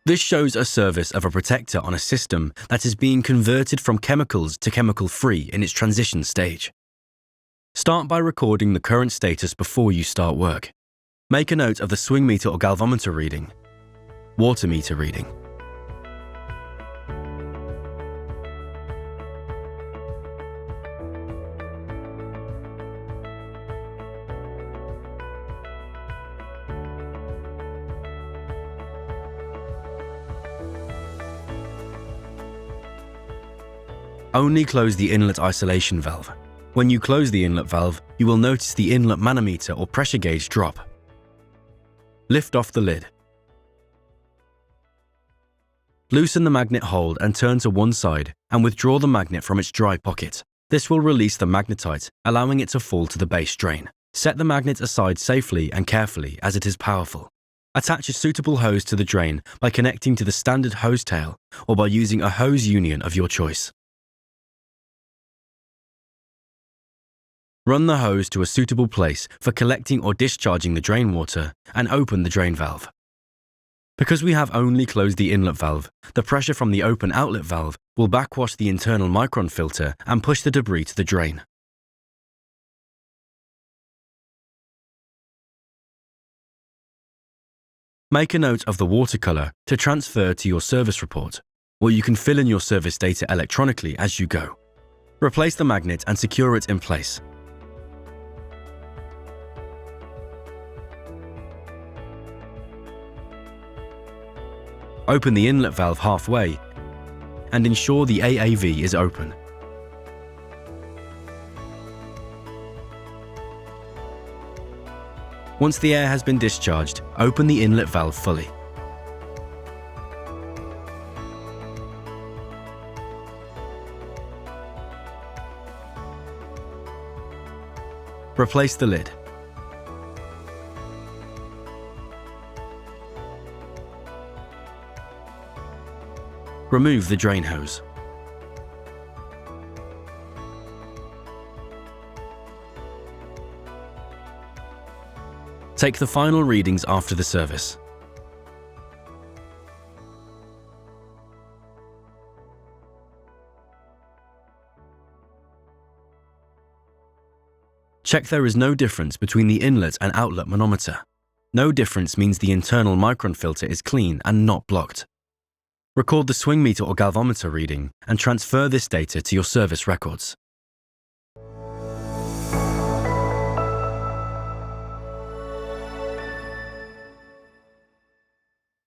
This shows a service of a protector on a system that is being converted from chemicals to chemical-free in its transition stage. Start by recording the current status before you start work. Make a note of the swing meter or galvanometer reading, water meter reading. Only close the inlet isolation valve. When you close the inlet valve, you will notice the inlet manometer or pressure gauge drop. Lift off the lid. Loosen the magnet hold and turn to one side and withdraw the magnet from its dry pocket. This will release the magnetite, allowing it to fall to the base drain. Set the magnet aside safely and carefully as it is powerful. Attach a suitable hose to the drain by connecting to the standard hose tail or by using a hose union of your choice. Run the hose to a suitable place for collecting or discharging the drain water and open the drain valve. Because we have only closed the inlet valve, the pressure from the open outlet valve will backwash the internal micron filter and push the debris to the drain. Make a note of the water color to transfer to your service report, or you can fill in your service data electronically as you go. Replace the magnet and secure it in place. Open the inlet valve halfway and ensure the AAV is open. Once the air has been discharged, open the inlet valve fully. Replace the lid. Remove the drain hose. Take the final readings after the service. Check there is no difference between the inlet and outlet manometer. No difference means the internal micron filter is clean and not blocked. Record the swing meter or galvanometer reading and transfer this data to your service records.